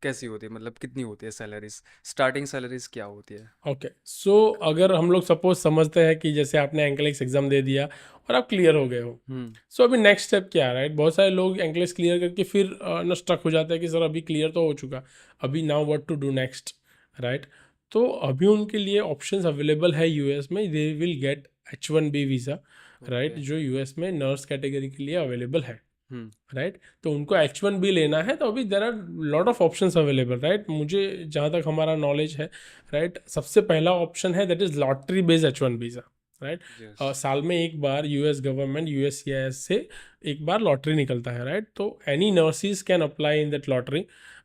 कैसी होती है, मतलब कितनी होती है सैलरीज, स्टार्टिंग सैलरीज क्या होती है? ओके, सो अगर हम लोग सपोज समझते हैं कि जैसे आपने एंकलिक्स एग्जाम दे दिया और आप क्लियर हो गए हो, हम्म सो अभी नेक्स्ट स्टेप क्या है, राइट। बहुत सारे लोग एंकलिक्स क्लियर करके फिर ना स्ट्रक हो जाता है कि सर अभी क्लियर तो हो चुका, अभी now what to do next, right. तो अभी उनके लिए ऑप्शंस अवेलेबल है यूएस में, they will get H1B visa, right, okay. जो यूएस में नर्स कैटेगरी के लिए अवेलेबल है, हम्म राइट। तो उनको H1B लेना है तो अभी there are lot of options available, right. मुझे जहाँ तक हमारा नॉलेज है, राइट, सबसे पहला ऑप्शन है that is lottery based H1 visa, right. Yes. साल में एक बार यूएस गवर्नमेंट USCIS से एक बार लॉटरी निकलता है, राइट। तो any nurses can apply in that lottery,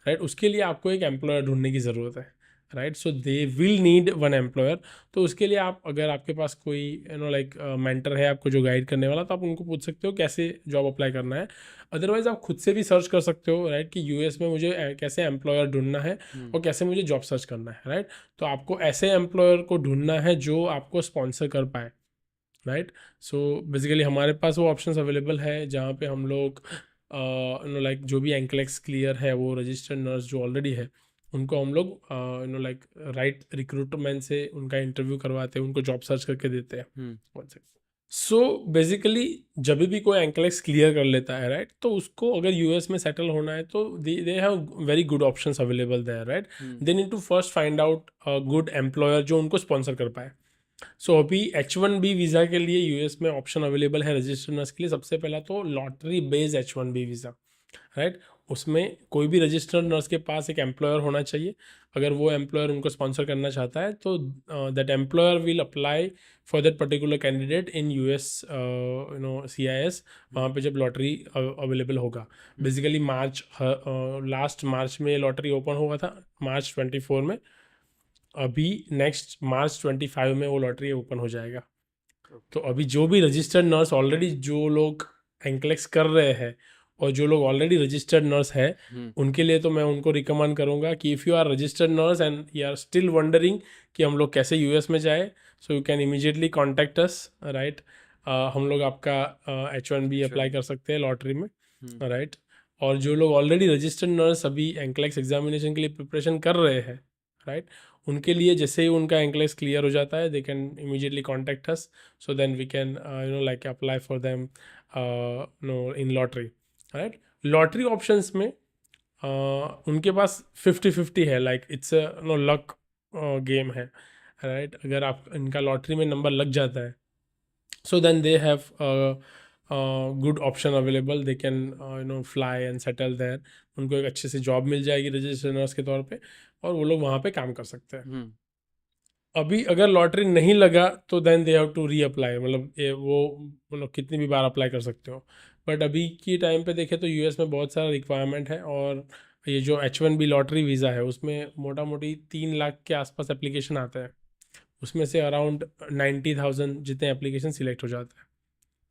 right. उसके लिए आपको एक एम्प्लॉयर ढूंढने की ज़रूरत है, right. So they will need one employer. तो उसके लिए आप, अगर आपके पास कोई लाइक मेंटर है आपको जो गाइड करने वाला, तो आप उनको पूछ सकते हो कैसे जॉब अप्लाई करना है। अदरवाइज आप खुद से भी सर्च कर सकते हो, राइट, कि यूएस में मुझे कैसे एम्प्लॉयर ढूंढना है हम्म और कैसे मुझे जॉब सर्च करना है, राइट। तो आपको ऐसे एम्प्लॉयर को ढूंढना है जो आपको स्पॉन्सर कर पाए, राइट। सो बेसिकली हमारे पास वो ऑप्शंस अवेलेबल है जहाँ पे हम लोग लाइक जो भी एंकलेक्स क्लियर है वो रजिस्टर्ड नर्स जो ऑलरेडी है उनको हम लोग लाइक राइट रिक्रूटमेंट से उनका इंटरव्यू करवाते हैं, उनको जॉब सर्च करके देते हैं। हम्म सो बेसिकली जब भी कोई एंकलेक्स क्लियर कर लेता है, राइट, तो उसको अगर यूएस में सेटल होना है तो they have very good options available there, right. They need to first find out good employer जो उनको स्पॉन्सर कर पाए। सो अभी H1B वीज़ा के लिए यूएस में ऑप्शन अवेलेबल है रजिस्टर्ड नर्स के लिए। सबसे पहला तो lottery based H1B visa, right. उसमें कोई भी रजिस्टर्ड नर्स के पास एक एम्प्लॉयर होना चाहिए। अगर वो एम्प्लॉयर उनको स्पॉन्सर करना चाहता है तो that employer will apply for that particular candidate in US CIS, वहाँ पे जब लॉटरी अवेलेबल होगा। बेसिकली मार्च, लास्ट मार्च में लॉटरी ओपन हुआ था, March 24 में। अभी नेक्स्ट March 25 में वो लॉटरी ओपन हो जाएगा। तो अभी जो भी रजिस्टर्ड नर्स ऑलरेडी, जो लोग एंकलेक्स कर रहे हैं और जो लोग ऑलरेडी रजिस्टर्ड नर्स है, उनके लिए तो मैं उनको रिकमेंड करूँगा कि if you are registered nurse and you are still wondering कि हम लोग कैसे यूएस में जाए, so you can immediately contact us, right. हम लोग आपका H1B अप्लाई कर सकते हैं लॉटरी में, राइट। और जो लोग ऑलरेडी रजिस्टर्ड नर्स अभी एंकलेक्स एग्जामिनेशन के लिए प्रिपरेशन कर रहे हैं, राइट, उनके लिए जैसे ही उनका एंकलेक्स क्लियर हो जाता है they can immediately contact us, so then we can like apply for them in lottery, right। lottery options में उनके पास 50-50 है, लाइक इट्स लक गेम है, राइट। अगर आप इनका लॉटरी में नंबर लग जाता है so then they have good option available, they can fly and settle there। उनको एक अच्छे से जॉब मिल जाएगी रजिस्टर्ड नर्स के तौर पे और वो लोग वहाँ पे काम कर सकते हैं। अभी अगर लॉटरी नहीं लगा तो then they have to reapply, मतलब ये वो मतलब कितनी भी बार अप्लाई कर सकते हो। बट अभी की टाइम पे देखें तो यूएस में बहुत सारा रिक्वायरमेंट है और ये जो H1B लॉटरी वीज़ा है उसमें मोटा मोटी 3 लाख के आसपास एप्लीकेशन आते हैं, उसमें से अराउंड 90,000 जितने एप्लीकेशन सिलेक्ट हो जाते हैं,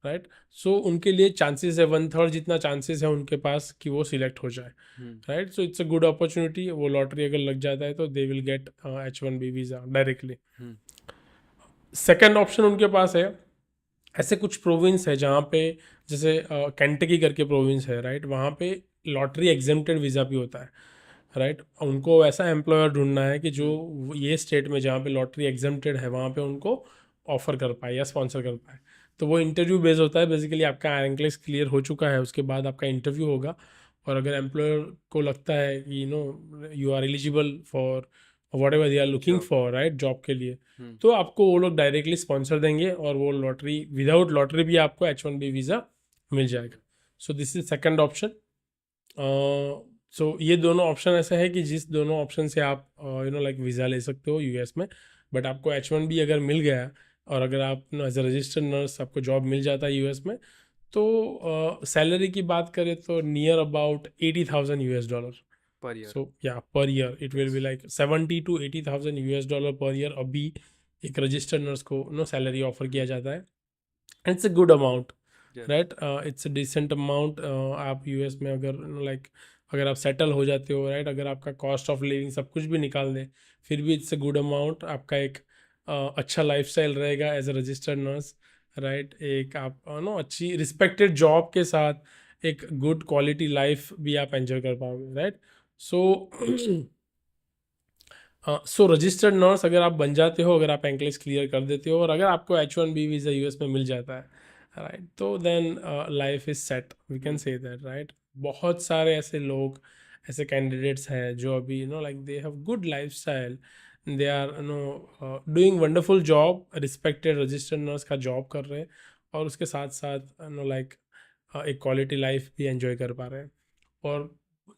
राइट। सो उनके लिए चांसेस है 1/3 जितना चांसेस है उनके पास कि वो सिलेक्ट हो जाए, right. So it's a good opportunity. वो लॉटरी अगर लग जाता है तो दे will get H1B visa directly. Second option उनके पास है, ऐसे कुछ प्रोविंस है जहाँ पे, जैसे कैंटकी करके प्रोविंस है, राइट, वहाँ पे लॉटरी एग्जेम्प्टेड वीज़ा भी होता है, राइट। उनको ऐसा एम्प्लॉयर ढूंढना है कि जो ये स्टेट में जहाँ पे लॉटरी एग्जेम्प्टेड है वहाँ पे उनको ऑफर कर पाए या स्पॉन्सर कर पाए। तो वो इंटरव्यू बेस्ड होता है, बेसिकली आपका एंकलेक्स क्लियर हो चुका है उसके बाद आपका इंटरव्यू होगा और अगर एम्प्लॉयर को लगता है कि you are eligible for whatever they are looking Job. For, right, job के लिए, हम्म. तो आपको वो लोग डायरेक्टली स्पॉन्सर देंगे और वो लॉटरी, विदाउट लॉटरी भी आपको H1B वीज़ा मिल जाएगा. So this is second option. So ये दोनों ऑप्शन ऐसे है कि जिस दोनों ऑप्शन से आप लाइक वीज़ा ले सकते हो यूएस में. बट आपको H1B अगर मिल गया और अगर आप एज अ रजिस्टर्ड नर्स आपको जॉब मिल जाता है यूएस में, तो सैलरी की बात करें तो near about $80,000. Per year. So yeah, per year it will be like 70 to 80,000 US dollar per year. अभी एक रजिस्टर्ड नर्स को सैलरी ऑफर किया जाता है. It's a good amount, Yes. Right. It's a decent amount. आप US में अगर like अगर आप सेटल हो जाते हो, राइट, अगर आपका कॉस्ट ऑफ लिविंग सब कुछ भी निकाल दें, फिर भी इट्स अ गुड अमाउंट. आपका एक अच्छा लाइफस्टाइल रहेगा as a registered nurse, right. एक आप अच्छी रिस्पेक्टेड जॉब के साथ एक गुड क्वालिटी लाइफ भी आप एंजॉय कर पाओगे, राइट. सो सो रजिस्टर्ड नर्स अगर आप बन जाते हो, अगर आप एंक्लेस क्लियर कर देते हो और अगर आपको H1B वीज़ा यूएस में मिल जाता है, राइट, तो then life is set, we can say that, right. बहुत सारे ऐसे लोग, ऐसे कैंडिडेट्स हैं जो अभी like they have good lifestyle, they are doing wonderful job, respected registered nurse का जॉब कर रहे हैं और उसके साथ साथ लाइक एक क्वालिटी लाइफ भी एंजॉय कर पा रहे हैं. और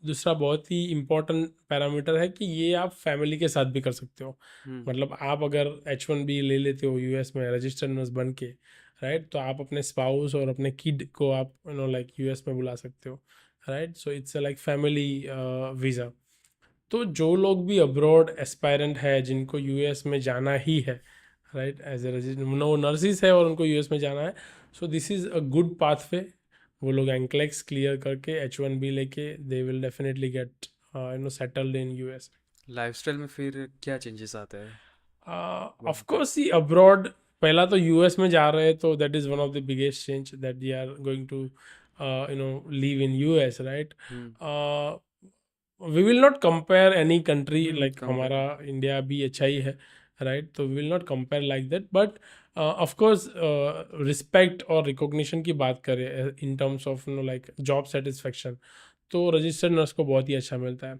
दूसरा बहुत ही इम्पोर्टेंट पैरामीटर है कि ये आप फैमिली के साथ भी कर सकते हो. हम्म. मतलब आप अगर H1B ले लेते हो यूएस में रजिस्टर्ड नर्स बन के, राइट, तो आप अपने स्पाउस और अपने किड को आप लाइक यूएस में बुला सकते हो, right. So it's like family visa. तो जो लोग भी अब्रॉड एस्पायरेंट है जिनको यूएस में जाना ही है, राइट, एज ए रजिस्टर्ड वो नर्सिस है और उनको यूएस में जाना है, so this is a good pathway. वो लोग एंक्लेक्स क्लियर करके H1B लेके they will definitely get settled in US. Lifestyle में फिर क्या चेंजेस आते हैं वहाँ ऑफ पे? कोर्स ही अब्रॉड, पहला तो यूएस में जा रहे हैं तो that is one of the biggest change that they are going to live in US, right. Hmm. We will not compare any country, like compare. हमारा इंडिया भी अच्छा ही है, राइट. तो we will not compare like that. But of course respect और recognition की बात करें in terms of like job satisfaction, तो रजिस्टर्ड नर्स को बहुत ही अच्छा मिलता है.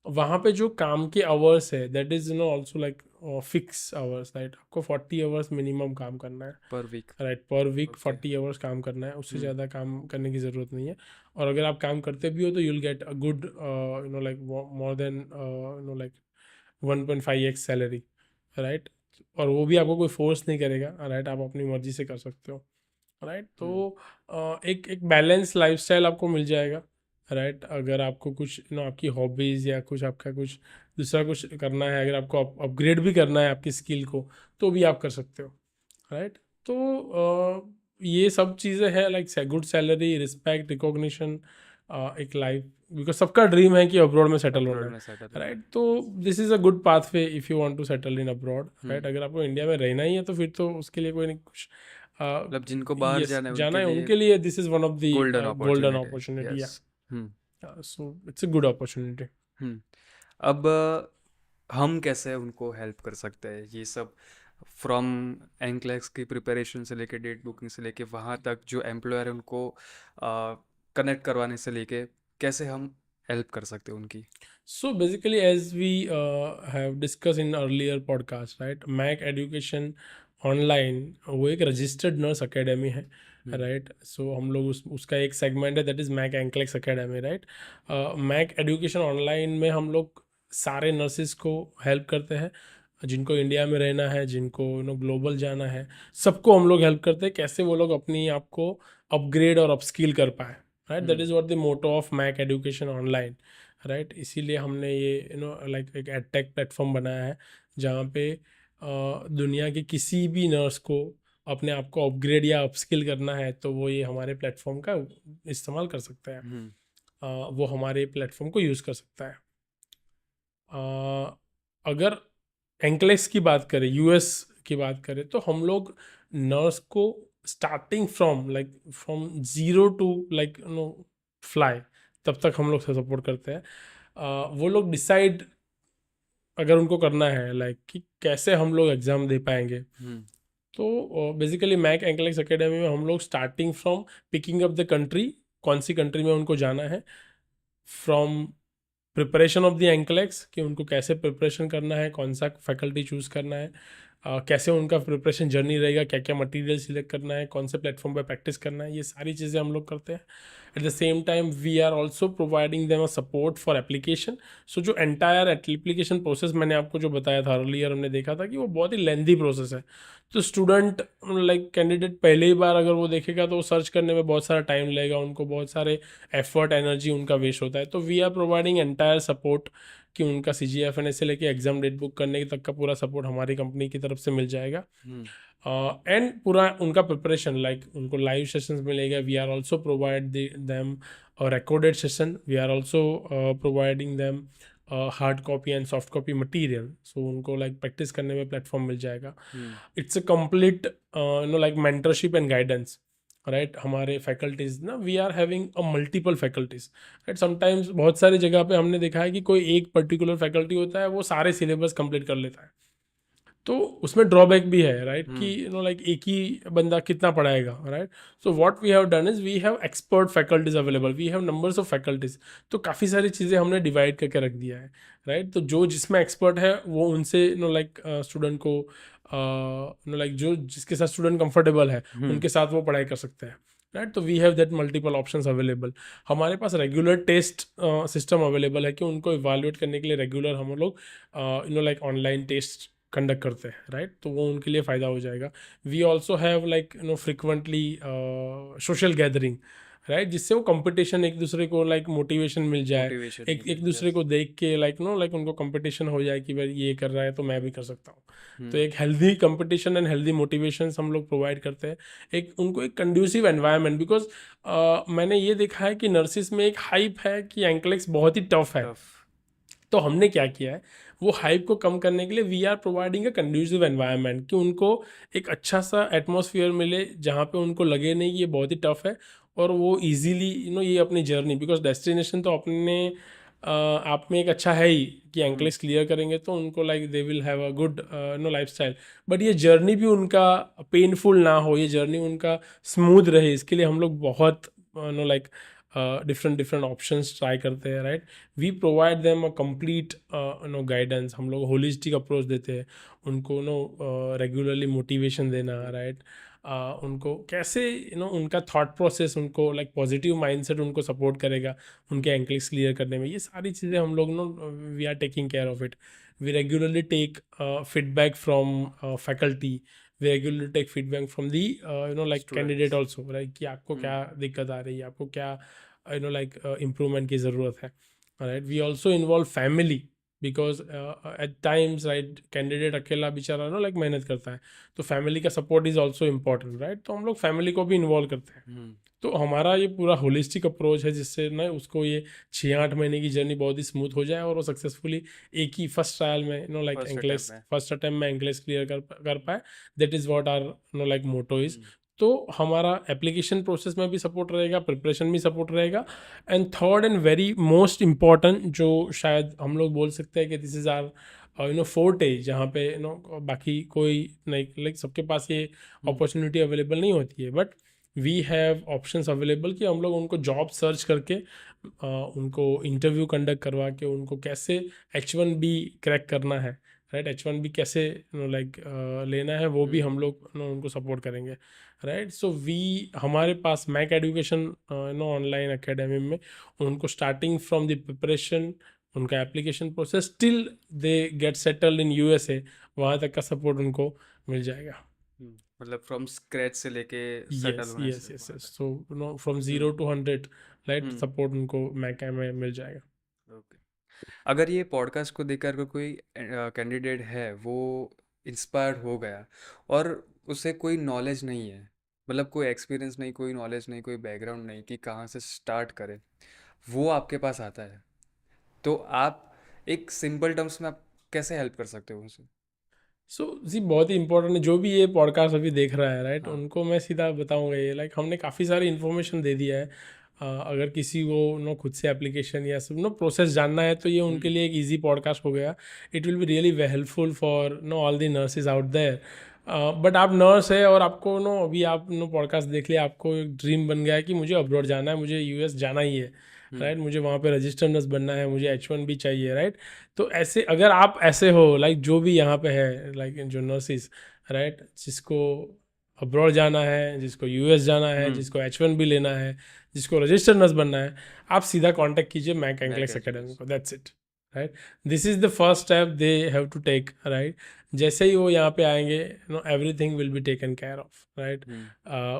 वहाँ पे जो काम के आवर्स है that is also like fix hours, right. आपको 40 आवर्स मिनिमम काम करना है, per week. Right. Per week okay. 40 hours काम करना है, उससे हम्म. ज़्यादा काम करने की ज़रूरत नहीं है. और अगर आप काम करते भी हो तो you will get a good like more than like 1.5x salary, right. और वो भी आपको कोई फोर्स नहीं करेगा, राइट. आप अपनी मर्जी से कर सकते हो, राइट. तो एक एक बैलेंस लाइफस्टाइल आपको मिल जाएगा, राइट. अगर आपको कुछ आपकी हॉबीज़ या कुछ आपका कुछ दूसरा कुछ करना है, अगर आपको अपग्रेड भी करना है आपकी स्किल को, तो भी आप कर सकते हो, राइट. तो ये सब चीज़ें हैं like good salary, respect, recognition, एक लाइफ, बिकॉज सबका ड्रीम है कि अब्रॉड में सेटल होना अब्रॉड है, में सेटल होना राइट. है. तो this is a good pathway if you want to settle in abroad, right. Hmm. अगर आपको इंडिया में रहना ही है तो फिर तो उसके लिए कोई नहीं कुछ मतलब जिनको बाहर यस जाना है जाना उनके है लिए उनके लिए this is one of the golden golden opportunity. Opportunity. Yes. Hmm. So it's a good opportunity. Hmm. अब हम कैसे उनको हेल्प कर सकते हैं ये सब, फ्रॉम एनक्लेक्स की प्रिपरेशन से लेके डेट बुकिंग से लेके वहाँ तक जो एम्प्लॉयर है उनको कनेक्ट करवाने से लेके कैसे हम हेल्प कर सकते हैं उनकी? So basically, as we have discussed in earlier podcast, right, Mac education online वो एक रजिस्टर्ड नर्स अकेडमी है, हम्म. राइट. सो हम लोग उसका एक सेगमेंट है that is Mac NCLEX academy, right. Mac education online में हम लोग सारे नर्सिस को हेल्प करते हैं, जिनको इंडिया में रहना है, जिनको ग्लोबल जाना है, सबको हम लोग हेल्प करते हैं कैसे वो लोग अपनी आप को अपग्रेड और अपस्किल कर पाए, right. That is what the motto of Mac education online, right. इसीलिए हमने ये लाइक एक एडटेक प्लेटफॉर्म बनाया है जहाँ पे दुनिया के किसी भी नर्स को अपने आप को अपग्रेड या अपस्किल करना है तो वो ये हमारे प्लेटफॉर्म का इस्तेमाल कर सकता है. हम्म. वो हमारे प्लेटफॉर्म को यूज़ कर सकता है. अगर एंक्लेक्स की बात करें, यूएस की बात करें, तो हम लोग नर्स को starting from zero to like fly, तब तक हम लोग से सपोर्ट करते हैं. वो लोग डिसाइड अगर उनको करना है लाइक कि कैसे हम लोग एग्ज़ाम दे पाएंगे, हम्म. तो बेसिकली मैक एंक्लेक्स एकेडमी में हम लोग starting from picking up the country, कौन सी कंट्री में उनको जाना है, फ्रॉम प्रिपरेशन ऑफ द एंकलेक्स कि उनको कैसे प्रिपरेशन करना है, कौन सा फैकल्टी चूज़ करना है, कैसे उनका प्रिपरेशन जर्नी रहेगा, क्या क्या मटेरियल सिलेक्ट करना है, कौन से प्लेटफॉर्म पर प्रैक्टिस करना है, ये सारी चीज़ें हम लोग करते हैं. At the same time we are also providing them a support for application. So जो एंटायर एप्लीकेशन प्रोसेस मैंने आपको जो बताया था अर्लियर, हमने देखा था कि वो बहुत ही लेंथी प्रोसेस है. तो स्टूडेंट लाइक कैंडिडेट पहले ही बार अगर वो देखेगा तो वो सर्च करने में बहुत सारा टाइम लगेगा, उनको बहुत सारे एफर्ट एनर्जी उनका वेस्ट होता है. तो we are providing entire support कि उनका CGFNS से लेके एग्जाम डेट बुक करने तक का पूरा सपोर्ट हमारी कंपनी की तरफ से मिल जाएगा. एंड पूरा उनका प्रिपरेशन लाइक उनको लाइव सेशंस मिलेगा. We are also provide them recorded session. We are also providing them hard copy and soft copy material. So उनको लाइक प्रैक्टिस करने में प्लेटफॉर्म मिल जाएगा. It's a complete like mentorship and guidance, right. हमारे faculties ना, we are having a multiple faculties, right. Sometimes बहुत सारी जगह पे हमने देखा है कि कोई एक पर्टिकुलर फैकल्टी होता है, वो सारे सिलेबस कंप्लीट कर लेता है. तो उसमें ड्रॉबैक भी है, राइट, कि लाइक एक ही बंदा कितना पढ़ाएगा, right. So what we have done is we have expert faculties available, we have numbers of faculties. तो काफ़ी सारी चीज़ें हमने डिवाइड करके रख दिया है, राइट. तो जो जिसमें एक्सपर्ट है वो उनसे लाइक स्टूडेंट को लाइक जो जिसके साथ स्टूडेंट कंफर्टेबल है उनके साथ वो पढ़ाई कर सकते हैं, राइट. तो we have that multiple options available. हमारे पास रेगुलर टेस्ट सिस्टम अवेलेबल है कि उनको इवालुएट करने के लिए रेगुलर हम लोग लाइक ऑनलाइन टेस्ट कंडक्ट करते हैं, राइट. तो वो उनके लिए फ़ायदा हो जाएगा. We also have like frequently social gathering, right, जिससे वो कंपटीशन एक दूसरे को लाइक मोटिवेशन मिल जाए, मोटिवेशन एक दूसरे को देख के लाइक लाइक उनको कंपटीशन हो जाए कि भाई ये कर रहा है तो मैं भी कर सकता हूँ. तो एक healthy competition and healthy motivation हम लोग प्रोवाइड करते हैं. एक उनको एक कंड्यूसिव एनवायरनमेंट, बिकॉज मैंने ये देखा है कि नर्सिस में एक हाइप है कि एंकलेक्स बहुत ही टफ है. तो हमने क्या किया है, वो हाइप को कम करने के लिए we are providing a conducive environment कि उनको एक अच्छा सा एटमॉस्फेयर मिले जहाँ पे उनको लगे नहीं ये बहुत ही टफ है, और वो इजीली ये अपनी जर्नी, बिकॉज डेस्टिनेशन तो अपने आप में एक अच्छा है ही कि एंकलेक्स क्लियर करेंगे तो उनको like they will have a good lifestyle. But ये जर्नी भी उनका पेनफुल ना हो, ये जर्नी उनका स्मूथ रहे, इसके लिए हम लोग बहुत लाइक डिफरेंट ऑप्शंस ट्राई करते हैं, right. We provide them a complete guidance. हम लोग होलिस्टिक अप्रोच देते हैं उनको, रेगुलरली मोटिवेशन देना, राइट. उनको कैसे उनका थॉट प्रोसेस उनको लाइक पॉजिटिव माइंडसेट उनको सपोर्ट करेगा उनके एंकल्स क्लियर करने में. ये सारी चीज़ें हम लोग we are taking care of it. We regularly take feedback from faculty. We regularly take feedback from the like candidate also, right, कि आपको क्या दिक्कत आ रही है, आपको क्या लाइक इम्प्रूवमेंट की ज़रूरत है, right. We also involve family, because at times, right, candidate अकेला बेचारा लाइक मेहनत करता है, तो फैमिली का support is also important, right. तो हम लोग फैमिली को भी इन्वॉल्व करते हैं. तो हमारा ये पूरा होलिस्टिक अप्रोच है जिससे ना उसको ये 6-8 महीने की जर्नी बहुत ही स्मूथ हो जाए और वो सक्सेसफुली एक ही फर्स्ट ट्रायल में लाइक एंकलेस फर्स्ट अटेम्प्ट में एंकलेस क्लियर कर पाए. That is what our like motto is. तो हमारा एप्लीकेशन प्रोसेस में भी सपोर्ट रहेगा, प्रिपरेशन भी सपोर्ट रहेगा. And third and very most important, जो शायद हम लोग बोल सकते हैं कि दिस इज़ आर फोर्टे, जहाँ पे बाकी कोई लाइक सबके पास ये अपॉर्चुनिटी अवेलेबल नहीं होती है, but we have options available कि हम लोग उनको जॉब सर्च करके उनको इंटरव्यू कंडक्ट करवा के उनको कैसे H1B क्रैक करना है, राइट, H1B कैसे लाइक लेना है, वो भी हम लोग उनको सपोर्ट करेंगे, राइट. सो वी हमारे पास मैक एजुकेशन ऑनलाइन एकेडमी में उनको स्टार्टिंग फ्रॉम द प्रिपरेशन, उनका application process till they get settled in USA, वहाँ तक का सपोर्ट उनको मिल जाएगा. मतलब फ्रॉम स्क्रैच से लेके सेटल यस होने यस से यस वहाँ yes. So from 0 to 100, right, तक. सपोर्ट उनको मैक में मिल जाएगा. ओके. अगर ये पॉडकास्ट को देखकर कोई कैंडिडेट है वो इंस्पायर्ड हो गया और उसे कोई नॉलेज नहीं है, मतलब कोई एक्सपीरियंस नहीं, कोई नॉलेज नहीं, कोई बैकग्राउंड नहीं कि कहाँ से स्टार्ट करे, वो आपके पास आता है, तो आप एक सिंपल टर्म्स में आप कैसे हेल्प कर सकते हो उसे? सो जी बहुत ही इंपॉर्टेंट है, जो भी ये पॉडकास्ट अभी देख रहा है, राइट, हाँ. उनको मैं सीधा बताऊंगा ये लाइक हमने काफ़ी सारी इन्फॉर्मेशन दे दिया है. अगर किसी को खुद से एप्लीकेशन या सब प्रोसेस जानना है तो ये उनके लिए एक इजी पॉडकास्ट हो गया. It will be really helpful for all the nurses out there. But आप नर्स है और आपको नो अभी आप नो पॉडकास्ट देख लिया, आपको एक ड्रीम बन गया है कि मुझे अब्रॉड जाना है, मुझे यूएस जाना ही है, राइट, मुझे वहाँ पे रजिस्टर नर्स बनना है, मुझे H1 भी चाहिए, राइट। तो ऐसे अगर आप ऐसे हो लाइक जो भी यहाँ पे है लाइक जो नर्सिस, राइट, जिसको अब्रॉड जाना है, जिसको यूएस जाना है, जिसको H1 भी लेना है, जिसको रजिस्टर नर्स बनना है, आप सीधा कांटेक्ट कीजिए Mac Mac NCLEX academy education. को, that's it, right. This is the first step they have to take, right. जैसे ही वो यहाँ पे आएंगे, no everything will be taken care of, right.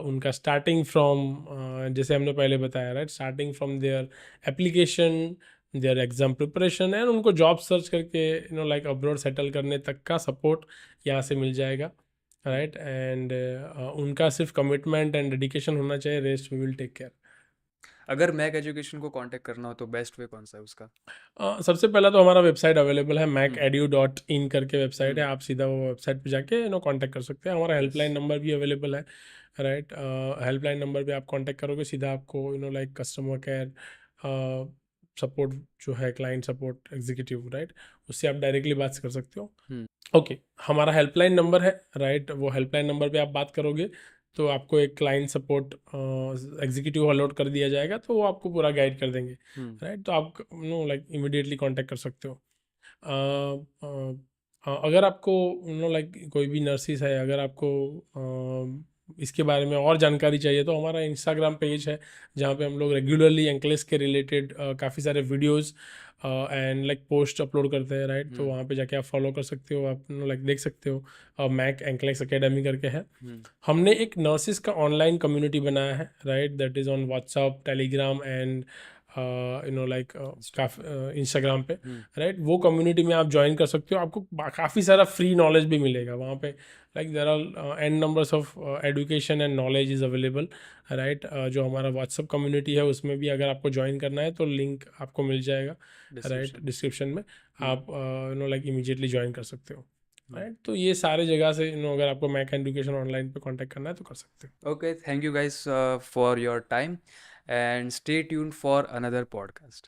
उनका स्टार्टिंग फ्रॉम जैसे हमने पहले बताया, right, starting from their application, their exam preparation and उनको जॉब सर्च करके लाइक अब्रॉड सेटल करने तक का सपोर्ट यहाँ से मिल जाएगा, राइट। एंड उनका सिर्फ कमिटमेंट एंड डेडिकेशन होना चाहिए, rest we will take care. अगर मैक एजुकेशन को कांटेक्ट करना हो तो बेस्ट वे कौन सा है उसका? सबसे पहला तो हमारा वेबसाइट अवेलेबल है, हम्म macedu.in करके वेबसाइट है, हम्म आप सीधा वो वेबसाइट पे जाके कांटेक्ट कर सकते हैं। हमारा यस हेल्पलाइन नंबर भी अवेलेबल है, राइट। हेल्पलाइन नंबर पे आप कांटेक्ट करोगे सीधा आपको लाइक कस्टमर केयर सपोर्ट जो है, क्लाइंट सपोर्ट एग्जीक्यूटिव, राइट, उससे आप डायरेक्टली बात कर सकते हो। ओके, हमारा हेल्पलाइन नंबर है, राइट, वो हेल्पलाइन नंबर पे आप बात करोगे तो आपको एक क्लाइंट सपोर्ट एग्जीक्यूटिव अलॉट कर दिया जाएगा, तो वो आपको पूरा गाइड कर देंगे, राइट। तो आप लाइक इमिडिएटली कांटेक्ट कर सकते हो। अगर आपको लाइक कोई भी नर्सिस है, अगर आपको इसके बारे में और जानकारी चाहिए तो हमारा इंस्टाग्राम पेज है, जहाँ पे हम लोग रेगुलरली एंक्लेस के रिलेटेड काफ़ी सारे videos and like post upload करते हैं, राइट। तो वहाँ पे जाके आप फॉलो कर सकते हो, आप लाइक देख सकते हो, मैक एंक्लेस एकेडमी करके है। हमने एक नर्सिस का ऑनलाइन कम्युनिटी बनाया है, right, that is on WhatsApp, Telegram and like Instagram पे, राइट। वो कम्युनिटी में आप ज्वाइन कर सकते हो, आपको काफ़ी सारा फ्री नॉलेज भी मिलेगा वहाँ पे, like there are n numbers of education and knowledge is available, right. जो हमारा व्हाट्सअप कम्युनिटी है उसमें भी अगर आपको ज्वाइन करना है तो लिंक आपको मिल जाएगा, राइट, डिस्क्रिप्शन में, आप लाइक इमीडिएटली ज्वाइन कर सकते हो, राइट। तो ये सारे जगह से अगर आपको मैक एजुकेशन ऑनलाइन पे कांटेक्ट करना है तो कर सकते हो। Okay, thank you guys for your time and stay tuned for another podcast.